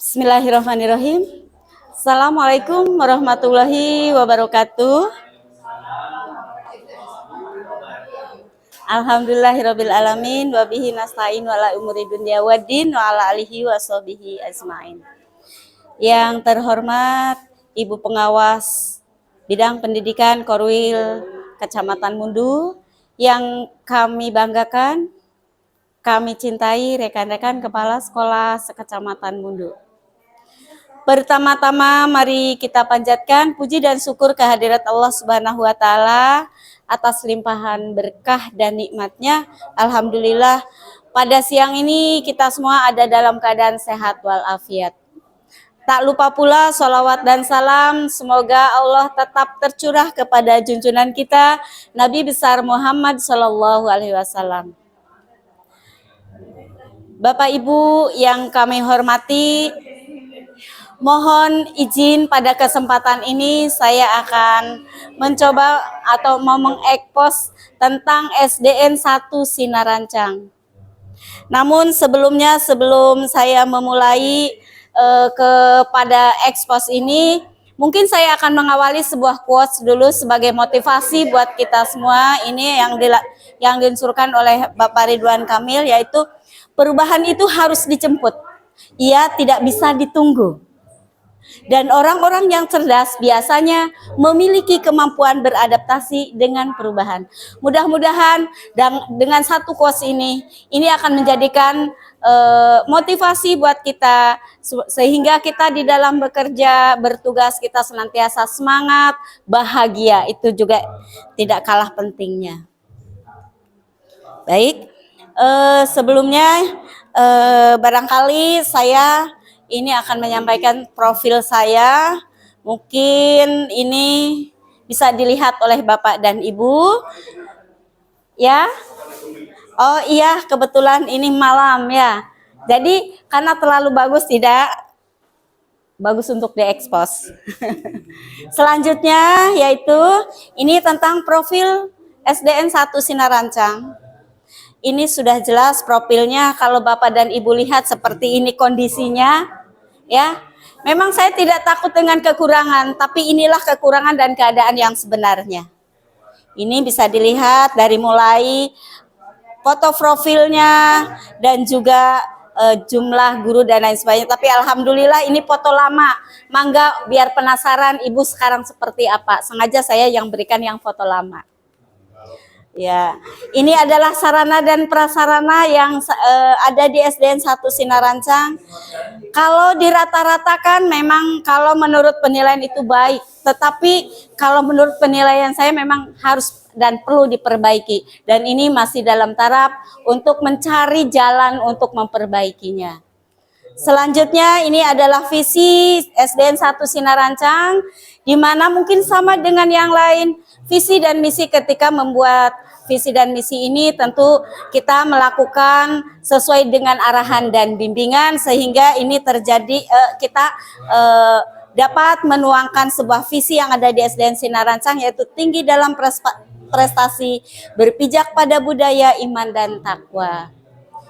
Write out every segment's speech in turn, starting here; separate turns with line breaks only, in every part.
Bismillahirrahmanirrahim. Assalamualaikum warahmatullahi wabarakatuh. Alhamdulillahirabbil alamin wa bihi nasta'in wa ala umuri dunya waddin wa ala alihi wa sahbihi ajmain. Yang terhormat Ibu Pengawas Bidang Pendidikan Korwil Kecamatan Mundu, yang kami banggakan, kami cintai rekan-rekan kepala sekolah sekecamatan Mundu. Pertama-tama mari kita panjatkan puji dan syukur kehadirat Allah Subhanahu wa taala atas limpahan berkah dan nikmatnya. Alhamdulillah pada siang ini kita semua ada dalam keadaan sehat walafiat. Tak lupa pula sholawat dan salam semoga Allah tetap tercurah kepada junjungan kita Nabi besar Muhammad SAW. Bapak Ibu yang kami hormati, mohon izin pada kesempatan ini saya akan mencoba atau mau mengekspos tentang SDN 1 Sinarancang. Namun sebelum saya memulai kepada ekspos ini, mungkin saya akan mengawali sebuah quotes dulu sebagai motivasi buat kita semua. Ini yang diunsurkan oleh Bapak Ridwan Kamil, yaitu perubahan itu harus dijemput. Ia tidak bisa ditunggu. Dan orang-orang yang cerdas biasanya memiliki kemampuan beradaptasi dengan perubahan. Mudah-mudahan dengan satu quotes ini akan menjadikan motivasi buat kita, sehingga kita di dalam bekerja, bertugas kita senantiasa semangat, bahagia. Itu juga tidak kalah pentingnya. Baik, sebelumnya barangkali saya ini akan menyampaikan profil saya. Mungkin ini bisa dilihat oleh Bapak dan Ibu. Ya. Oh iya, kebetulan ini malam ya. Jadi karena terlalu bagus tidak bagus untuk diekspos. Selanjutnya yaitu ini tentang profil SDN 1 Sinarancang. Ini sudah jelas profilnya, kalau Bapak dan Ibu lihat seperti ini kondisinya. Ya, memang saya tidak takut dengan kekurangan, tapi inilah kekurangan dan keadaan yang sebenarnya. Ini bisa dilihat dari mulai foto profilnya dan juga jumlah guru dan lain sebagainya. Tapi alhamdulillah ini foto lama. Mangga biar penasaran Ibu sekarang seperti apa. Sengaja saya yang berikan yang foto lama. Ya, ini adalah sarana dan prasarana yang ada di SDN 1 Sinarancang. Kalau dirata-ratakan memang kalau menurut penilaian itu baik, tetapi kalau menurut penilaian saya memang harus dan perlu diperbaiki. Dan ini masih dalam taraf untuk mencari jalan untuk memperbaikinya. Selanjutnya ini adalah visi SDN 1 Sinarancang, di mana mungkin sama dengan yang lain. Visi dan misi, ketika membuat visi dan misi ini tentu kita melakukan sesuai dengan arahan dan bimbingan, sehingga ini terjadi kita dapat menuangkan sebuah visi yang ada di SDN Sinarancang, yaitu tinggi dalam prestasi, berpijak pada budaya, iman dan takwa.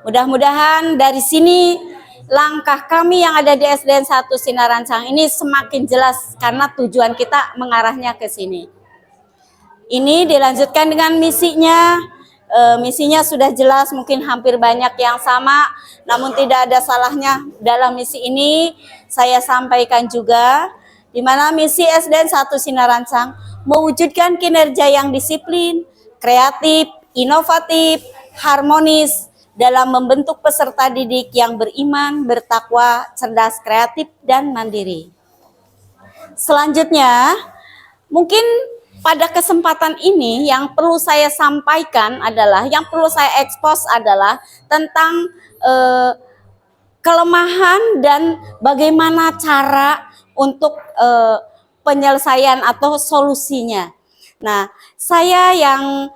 Mudah-mudahan dari sini langkah kami yang ada di SDN 1 Sinarancang ini semakin jelas karena tujuan kita mengarahnya ke sini. Ini dilanjutkan dengan misinya. Misinya sudah jelas, mungkin hampir banyak yang sama, namun tidak ada salahnya dalam misi ini saya sampaikan juga, di mana misi SDN 1 Sinarancang mewujudkan kinerja yang disiplin, kreatif, inovatif, harmonis dalam membentuk peserta didik yang beriman, bertakwa, cerdas, kreatif, dan mandiri. Selanjutnya, mungkin pada kesempatan ini yang perlu saya sampaikan adalah, yang perlu saya ekspos adalah tentang kelemahan dan bagaimana cara untuk penyelesaian atau solusinya. Nah, saya yang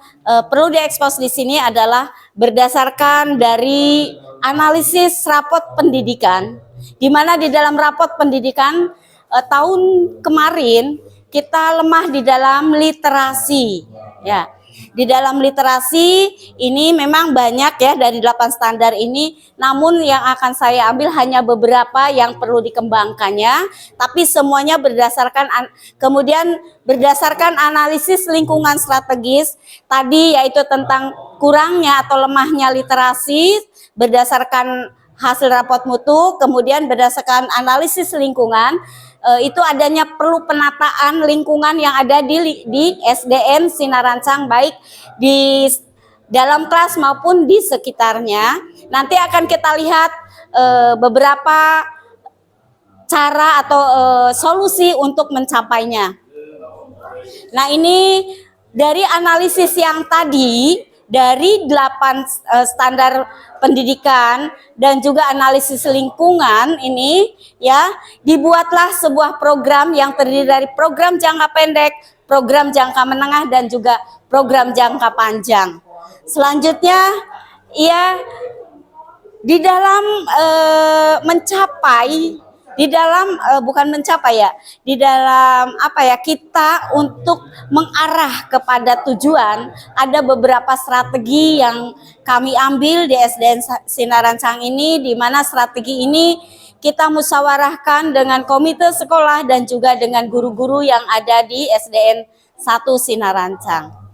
perlu diekspos di sini adalah berdasarkan dari analisis rapot pendidikan, di mana di dalam rapot pendidikan tahun kemarin kita lemah di dalam literasi, ya. Di dalam literasi ini memang banyak ya dari 8 standar ini, namun yang akan saya ambil hanya beberapa yang perlu dikembangkannya, tapi semuanya kemudian berdasarkan analisis lingkungan strategis tadi, yaitu tentang kurangnya atau lemahnya literasi berdasarkan hasil rapot mutu, kemudian berdasarkan analisis lingkungan, itu adanya perlu penataan lingkungan yang ada di SDN Sinarancang, baik di dalam kelas maupun di sekitarnya. Nanti akan kita lihat beberapa cara atau solusi untuk mencapainya. Nah, ini dari analisis yang tadi, dari 8 standar pendidikan dan juga analisis lingkungan ini ya, dibuatlah sebuah program yang terdiri dari program jangka pendek, program jangka menengah, dan juga program jangka panjang. Selanjutnya ya, di dalam di dalam kita untuk mengarah kepada tujuan, ada beberapa strategi yang kami ambil di SDN Sinarancang ini, di mana strategi ini kita musyawarahkan dengan komite sekolah dan juga dengan guru-guru yang ada di SDN 1 Sinarancang.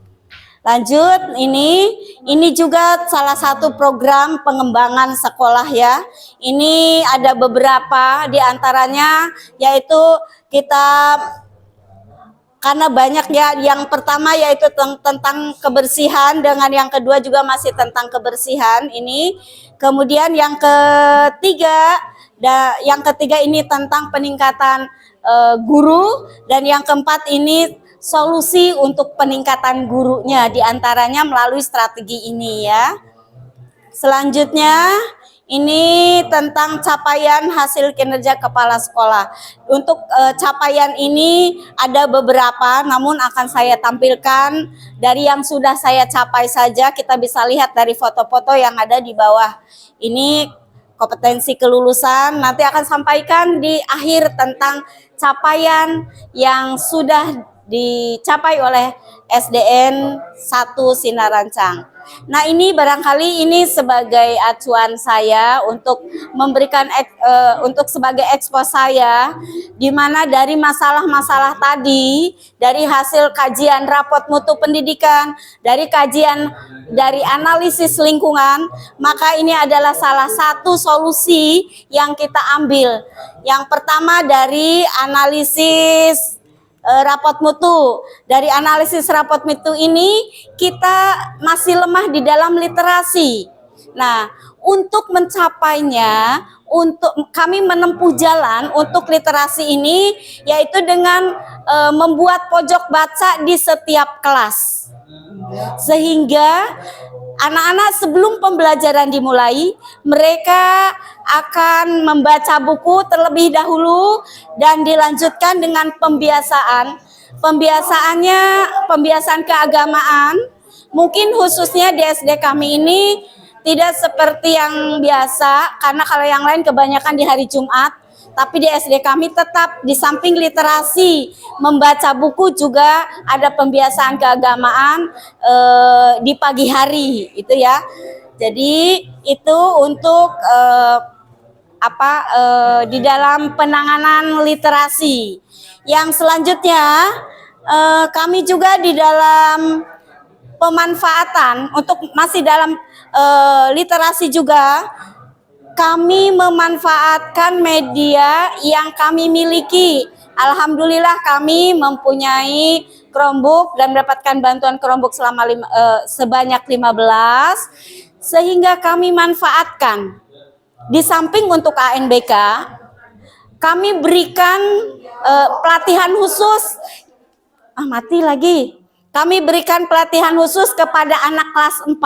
Lanjut, ini juga salah satu program pengembangan sekolah ya. Ini ada beberapa di antaranya, yaitu kita, karena banyak ya, yang pertama yaitu tentang kebersihan, dengan yang kedua juga masih tentang kebersihan ini. Kemudian yang ketiga ini tentang peningkatan guru, dan yang keempat ini solusi untuk peningkatan gurunya, diantaranya melalui strategi ini ya. Selanjutnya ini tentang capaian hasil kinerja kepala sekolah. Untuk capaian ini ada beberapa, namun akan saya tampilkan dari yang sudah saya capai saja. Kita bisa lihat dari foto-foto yang ada di bawah. Ini kompetensi kelulusan, nanti akan sampaikan di akhir tentang capaian yang sudah dicapai oleh SDN 1 Sinarancang. Nah, ini barangkali ini sebagai acuan saya untuk memberikan untuk sebagai ekspos saya, di mana dari masalah-masalah tadi, dari hasil kajian rapot mutu pendidikan, dari analisis lingkungan, maka ini adalah salah satu solusi yang kita ambil. Yang pertama dari analisis rapot mutu. Dari analisis rapot mutu ini kita masih lemah di dalam literasi. Nah, untuk mencapainya, untuk kami menempuh jalan untuk literasi ini, yaitu dengan membuat pojok baca di setiap kelas. Sehingga anak-anak sebelum pembelajaran dimulai, mereka akan membaca buku terlebih dahulu dan dilanjutkan dengan pembiasaan. Pembiasaan keagamaan. Mungkin khususnya di SD kami ini tidak seperti yang biasa, karena kalau yang lain kebanyakan di hari Jumat. Tapi di SD kami tetap di samping literasi membaca buku juga ada pembiasaan keagamaan di pagi hari itu ya. Jadi itu untuk di dalam penanganan literasi. Yang selanjutnya kami juga di dalam pemanfaatan, untuk masih dalam literasi juga, kami memanfaatkan media yang kami miliki. Alhamdulillah kami mempunyai Chromebook dan mendapatkan bantuan Chromebook sebanyak 15, sehingga kami manfaatkan. Di samping untuk ANBK, kami berikan pelatihan khusus. Kami berikan pelatihan khusus kepada anak kelas 4.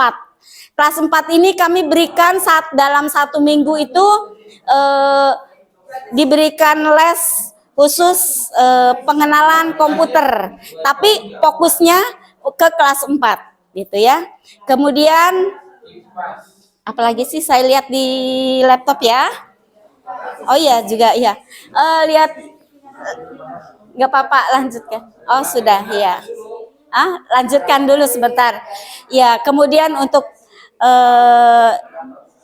Kelas 4 ini kami berikan dalam 1 minggu itu diberikan les khusus pengenalan komputer, tapi fokusnya ke kelas 4 gitu ya. Kemudian apalagi sih saya lihat di laptop ya. Oh iya juga iya. Lihat nggak apa-apa, lanjutkan. Oh sudah ya. Lanjutkan dulu sebentar. Ya, kemudian untuk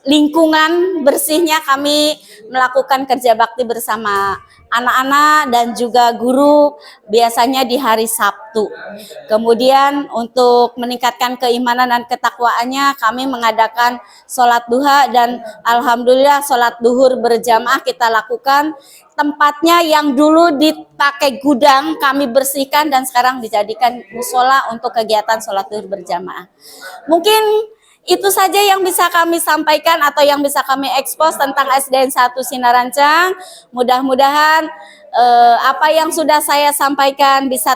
lingkungan bersihnya kami melakukan kerja bakti bersama anak-anak dan juga guru biasanya di hari Sabtu. Kemudian untuk meningkatkan keimanan dan ketakwaannya kami mengadakan sholat duha dan alhamdulillah sholat duhur berjamaah kita lakukan. Tempatnya yang dulu dipakai gudang kami bersihkan dan sekarang dijadikan musola untuk kegiatan sholat duhur berjamaah. Mungkin itu saja yang bisa kami sampaikan atau yang bisa kami ekspos tentang SDN 1 Sinarancang. Mudah-mudahan apa yang sudah saya sampaikan bisa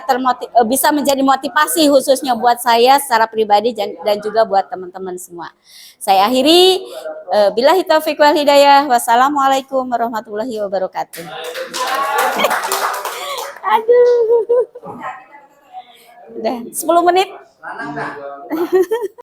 menjadi motivasi khususnya buat saya secara pribadi dan juga buat teman-teman semua. Saya akhiri, billahi taufiq wal hidayah. Wassalamualaikum warahmatullahi wabarakatuh. Aduh. Udah 10 menit.